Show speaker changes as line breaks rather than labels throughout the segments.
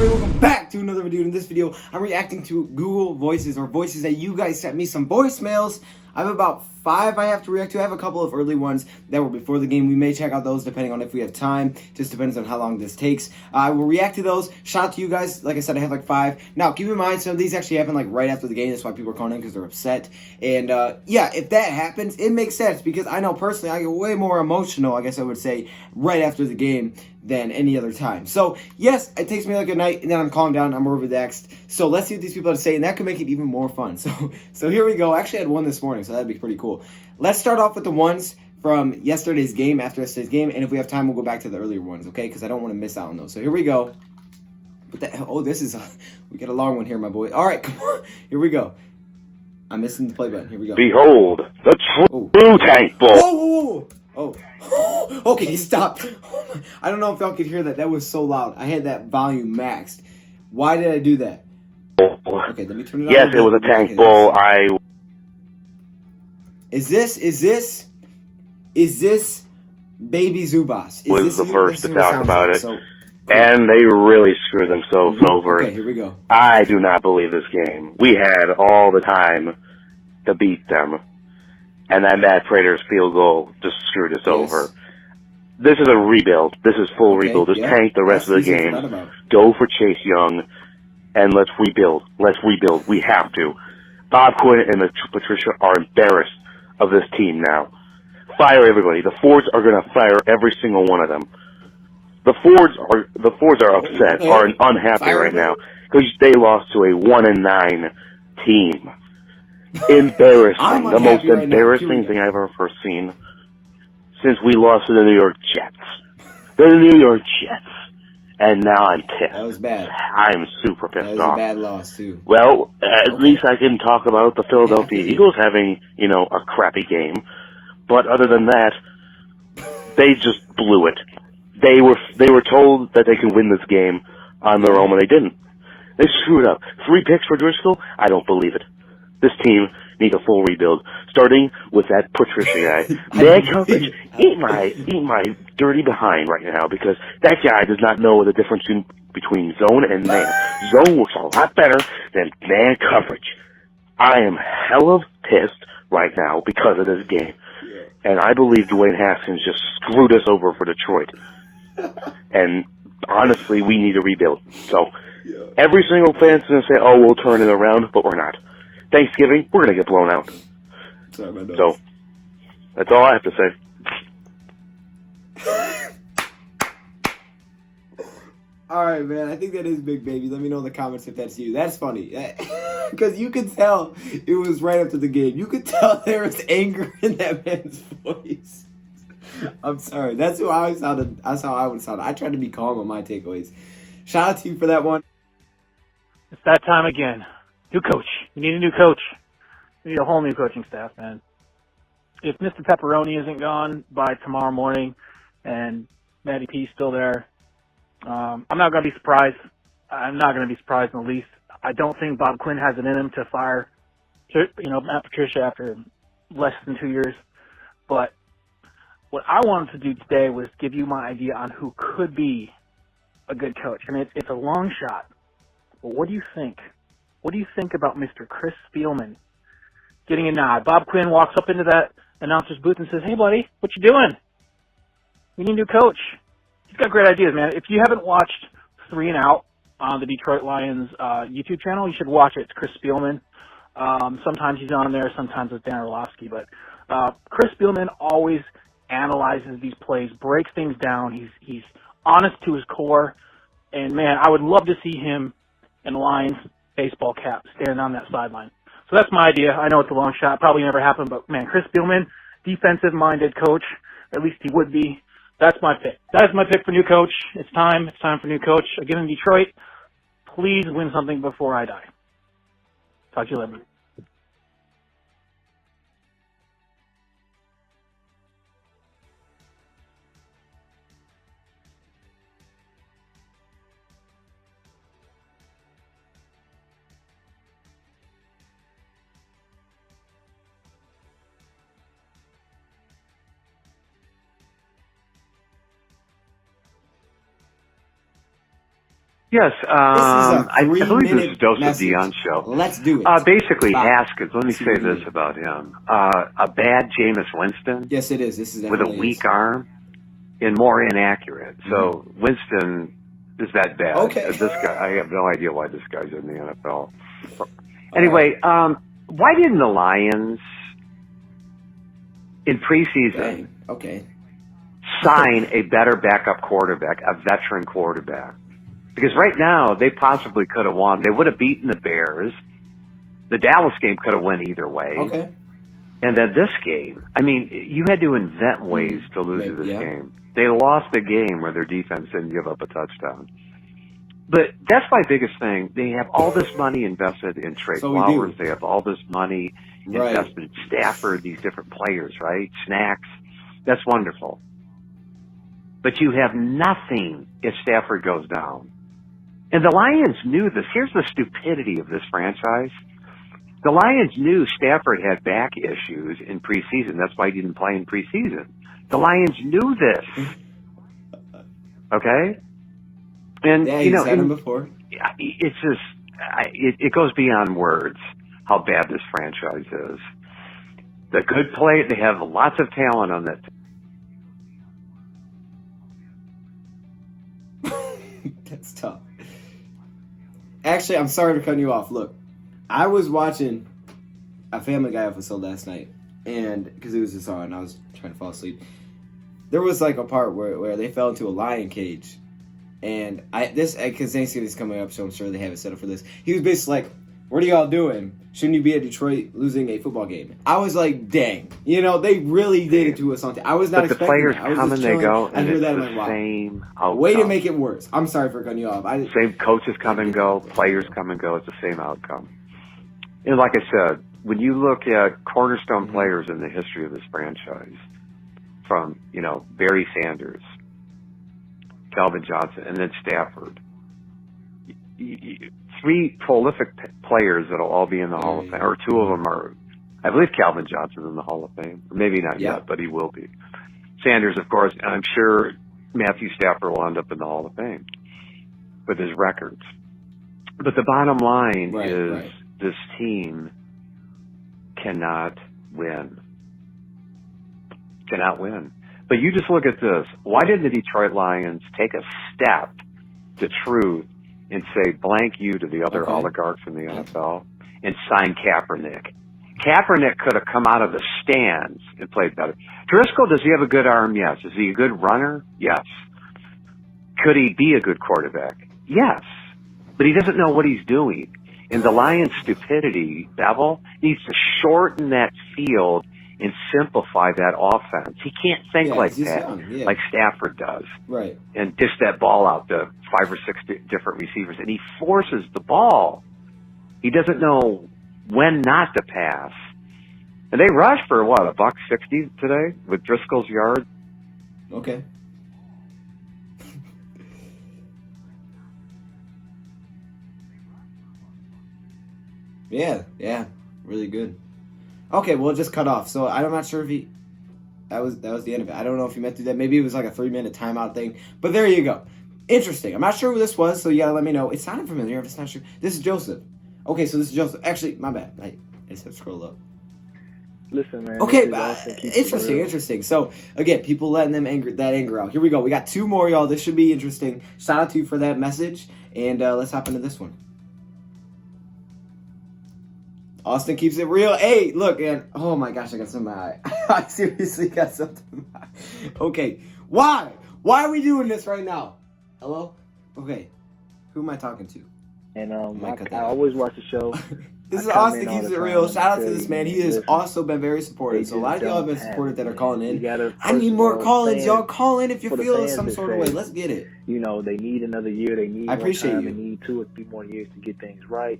everybody, welcome back to another video. In this video, I'm reacting to Google Voices, or voices that you guys sent me some voicemails. I have about 5 I have to react to. I have a couple of early ones that were before the game. We may check out those depending on if we have time. Just depends on how long this takes. I will react to those. Shout out to you guys. Like I said, I have like 5. Now, keep in mind, some of these actually happen like right after the game. That's why people are calling in, because they're upset. And yeah, if that happens, it makes sense, because I know personally I get way more emotional, I guess I would say, right after the game than any other time. So yes, it takes me like a night, and then I'm calmed down, I'm relaxed. So let's see what these people have to say, and that could make it even more fun. So here we go. I actually had one this morning, so that'd be pretty cool. Let's start off with the ones from yesterday's game, after yesterday's game, and if we have time, we'll go back to the earlier ones, okay? Because I don't want to miss out on those. So here we go. Oh, this is we got a long one here, my boy. All right, come on. Here we go. I'm missing the play button. Here we go.
Behold, the true tank bull.
Whoa. Oh. Okay, stop. Oh, I don't know if y'all could hear that. That was so loud. I had that volume maxed. Why did I do that? Okay, let me turn it on.
Yes, it was a tank bull.
Is this Baby Zubas?
Was the first to talk about it. So, cool. And they really screwed themselves over.
Okay, here we go.
I do not believe this game. We had all the time to beat them. And then that Prater's field goal just screwed us over. This is a rebuild. This is full rebuild. Just tank the rest of the game. Go for Chase Young, and let's rebuild. Let's rebuild. We have to. Bob Quinn and Patricia are embarrassed of this team now. Fire everybody. The Fords are going to fire every single one of them. The Fords are upset, are unhappy right now, because they lost to a 1-9 team. Embarrassing. The most embarrassing thing I've ever seen since we lost to the New York Jets. The New York Jets. And now I'm pissed.
That was bad.
I'm super pissed off.
That was a bad loss, too.
Well, at least I can talk about the Philadelphia Eagles having, a crappy game. But other than that, they just blew it. They were told that they could win this game on their own, and they didn't. They screwed up. 3 picks for Driscoll? I don't believe it. This team needs a full rebuild, starting with that Patricia guy. Man coverage, eat my dirty behind right now, because that guy does not know the difference between zone and man. Zone works a lot better than man coverage. I am hella pissed right now because of this game. And I believe Dwayne Haskins just screwed us over for Detroit. And honestly, we need a rebuild. So every single fan's going to say, oh, we'll turn it around, but we're not. Thanksgiving, we're going to get blown out. So, that's all I have to say.
Alright, man, I think that is Big Baby. Let me know in the comments if that's you. That's funny. Because you could tell it was right after the game. You could tell there was anger in that man's voice. I'm sorry. That's how I sounded. That's how I would sound. I tried to be calm on my takeaways. Shout out to you for that one.
It's that time again. New coach. We need a new coach. We need a whole new coaching staff, man. If Mr. Pepperoni isn't gone by tomorrow morning and Matty P's still there, I'm not going to be surprised. I'm not going to be surprised in the least. I don't think Bob Quinn has it in him to fire, Matt Patricia after less than 2 years. But what I wanted to do today was give you my idea on who could be a good coach. I mean, it's a long shot. But what do you think? What do you think about Mr. Chris Spielman getting a nod? Bob Quinn walks up into that announcer's booth and says, hey, buddy, what you doing? We need a new coach. He's got great ideas, man. If you haven't watched 3 and Out on the Detroit Lions YouTube channel, you should watch it. It's Chris Spielman. Sometimes he's on there, sometimes it's Dan Orlovsky. But Chris Spielman always analyzes these plays, breaks things down. He's honest to his core. And, man, I would love to see him in Lions baseball cap standing on that sideline. So that's my idea. I know it's a long shot, probably never happened, but man, Chris Spielman, defensive-minded coach, at least he would be. That's my pick. That is my pick for new coach. It's time. It's time for new coach. Again in Detroit, please win something before I die. Talk to you later.
Yes,
This is a
I believe this is
3-minute
DoseOfDion
message.
show.
Let's do it.
Basically,
Bye.
Haskins, let me
See
say
what you
this
mean.
about him. A bad Jameis Winston
Yes, it is. This is
with a
definitely
weak
is.
arm and more inaccurate. So Winston is that bad.
Okay.
This guy, I have no idea why this guy's in the NFL. Anyway, why didn't the Lions in preseason
Dang. Okay.
sign a better backup quarterback, a veteran quarterback? Because right now, they possibly could have won. They would have beaten the Bears. The Dallas game could have went either way.
Okay.
And then this game, I mean, you had to invent ways to lose this game. They lost the game where their defense didn't give up a touchdown. But that's my biggest thing. They have all this money invested in Trey Flowers. They have all this money invested in Stafford, these different players, right? Snacks. That's wonderful. But you have nothing if Stafford goes down. And the Lions knew this. Here's the stupidity of this franchise. The Lions knew Stafford had back issues in preseason. That's why he didn't play in preseason. The Lions knew this. Okay? And,
Yeah,
you know,
said him before.
It's just, it goes beyond words how bad this franchise is. The good play, they have lots of talent on that.
That's tough. Actually, I'm sorry to cut you off. Look, I was watching a Family Guy episode last night, and because it was just on, and I was trying to fall asleep. There was like a part where they fell into a lion cage, and because Thanksgiving is coming up, so I'm sure they have it set up for this. He was basically like, "What are y'all doing? Shouldn't you be at Detroit losing a football game?" I was like, "Dang, you know they really did it to us on." I was not expecting
players
that. I was
come
just
and they
chilling.
go,
I
and
hear
it's
that
the
and I'm like,
same
wow.
outcome.
Way to make it worse. I'm sorry for cutting you off.
Same coaches come and go, players come and go. It's the same outcome. And like I said, when you look at cornerstone players in the history of this franchise, from, you know, Barry Sanders, Calvin Johnson, and then Stafford, three prolific players that'll all be in the Hall of Fame, or two of them are, I believe Calvin Johnson's in the Hall of Fame. Maybe not yet, but he will be. Sanders, of course, and I'm sure Matthew Stafford will end up in the Hall of Fame with his records. But the bottom line is this team cannot win. Cannot win. But you just look at this. Why didn't the Detroit Lions take a step to truth and say blank you to the other oligarchs in the NFL and sign Kaepernick? Kaepernick could have come out of the stands and played better. Driscoll, does he have a good arm? Yes. Is he a good runner? Yes. Could he be a good quarterback? Yes. But he doesn't know what he's doing. And the Lions' stupidity, Bevel, needs to shorten that field and simplify that offense. He can't think like that, like Stafford does.
Right.
And dish that ball out to 5 or 6 different receivers. And he forces the ball. He doesn't know when not to pass. And they rushed for, what, $160 today with Driscoll's yard?
Okay. Yeah, really good. Okay, well, it just cut off. So I'm not sure if that was the end of it. I don't know if he meant to do that. Maybe it was like a 3-minute timeout thing. But there you go. Interesting. I'm not sure who this was, so you gotta let me know. It sounded familiar if it's not sure. This is Joseph. Okay, so this is Joseph. Actually, my bad. I just have to scroll up.
Listen, man.
Okay, interesting. So again, people letting that anger out. Here we go. We got 2 more, y'all. This should be interesting. Shout out to you for that message, and let's hop into this one. Austin keeps it real. Hey, look, and oh my gosh, I got something in my eye. I seriously got something in my eye. Okay, why? Why are we doing this right now? Hello? Okay, who am I talking to?
And I always watch the show.
This is Austin keeps it real. Shout out to this man. He has also been very supportive. So a lot of y'all have been supportive that are calling in. I need more call-ins. Y'all call in if you're feeling some sort of way. Let's get it.
You know, they need another year. They need
I appreciate
more time.
you.
They need 2 or 3 more years to get things right.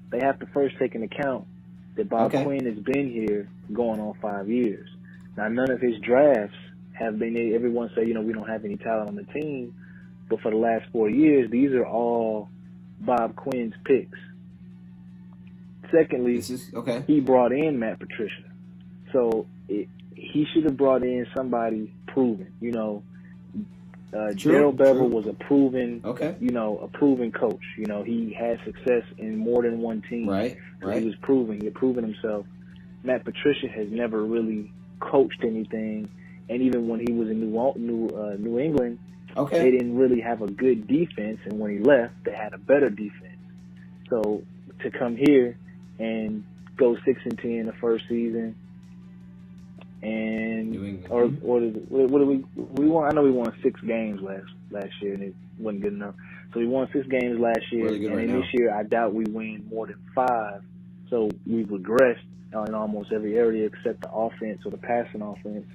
They have to first take into account that Bob Quinn has been here going on 5 years. Now, none of his drafts have been, everyone say, you know, we don't have any talent on the team. But for the last 4 years, these are all Bob Quinn's picks. Secondly, he brought in Matt Patricia. So he should have brought in somebody proven. You know, Daryl Bevel was a proven,
okay,
a proven coach. He had success in more than one team.
Right.
He was proven. He had proven himself. Matt Patricia has never really coached anything, and even when he was in New England, they didn't really have a good defense. And when he left, they had a better defense. So to come here and go 6-10 the first season, and or what do we won? I know we won 6 games last year, and it wasn't good enough. So we won 6 games last year, and this year I doubt we win more than 5. So we've regressed in almost every area except the offense or the passing offense.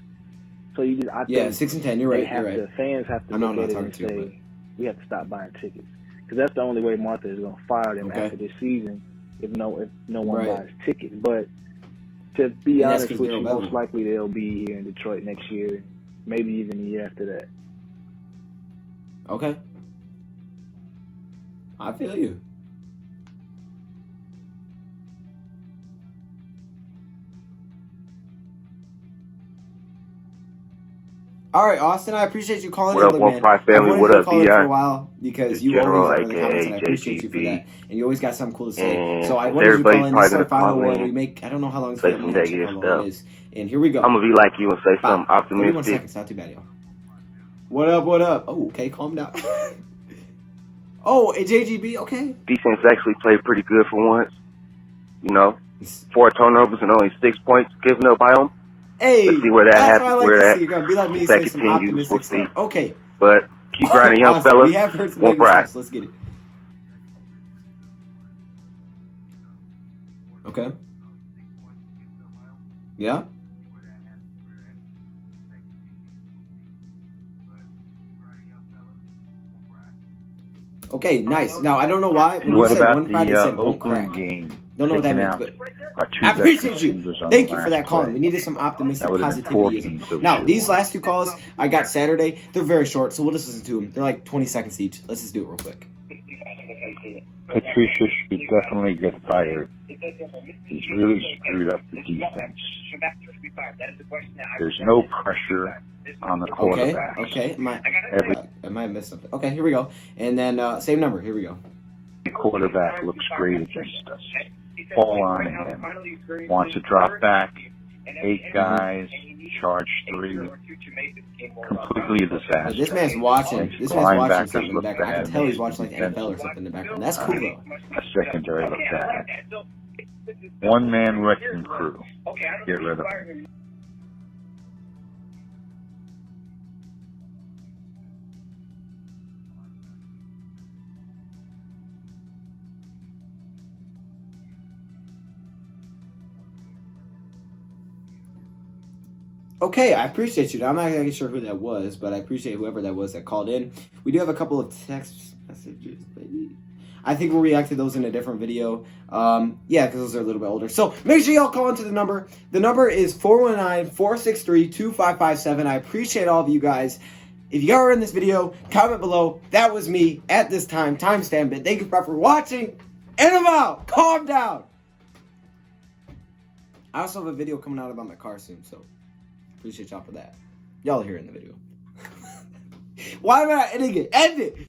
So I think
6-10. You're right.
The fans have to look at it and say we have to stop buying tickets, because that's the only way Martha is going to fire them after this season if no one buys tickets. But to be honest with you, most likely they'll be here in Detroit next year, maybe even the year after that.
Okay. I feel you. All right, Austin, I appreciate you calling in.
What up, One Pie Family? What up,
for a while because you always are in the comments, and I appreciate you for that. And you always got something cool to say.
And
so I wanted you to call in. This is our final
one.
We make, I don't know how long it's
say
going
some negative stuff.
And here we go.
I'm going to be like you and say something optimistic.
31 seconds, not too bad, y'all. What up? Oh, okay, calm down. Oh, JGB, okay.
Defense actually played pretty good for once. 4 turnovers and only 6 points given up by them.
Hey,
let's see where that happens. Where that
be like me, say some optimistic stuff. Okay.
But keep grinding, young fellas.
We have heard some
Won't cry.
Let's get it. Okay. Yeah. Okay, nice. Now I don't know why.
What about the Oakland game?
Don't know what that means, but I appreciate you. Thank you for that call. We needed some optimistic positivity. Now, these last 2 calls I got Saturday, they're very short, so we'll just listen to them. They're like 20 seconds each. Let's just do it real quick.
Patricia should definitely get fired. He's really screwed up the defense. There's no pressure on the quarterback.
Okay. I might have missed something. Okay, here we go. And then same number. Here we go.
The quarterback looks great against us. Fall on him. Wants to drop back. 8 guys. Charge 3. Completely a disaster.
This man's watching. Something in the background. I can tell he's watching like NFL or something in the background. That's cool though.
A secondary look bad. 1-man wrecking crew. Get rid of him.
Okay, I appreciate you. I'm not exactly sure who that was, but I appreciate whoever that was that called in. We do have a couple of text messages, maybe. I think we'll react to those in a different video. Yeah, because those are a little bit older. So make sure y'all call into the number. The number is 419-463-2557. I appreciate all of you guys. If you are in this video, comment below. That was me at this time. Timestamp it. Thank you for watching. And I'm out. Calm down. I also have a video coming out about my car soon, so appreciate y'all for that. Y'all are here in the video. Why am I not ending it? End it!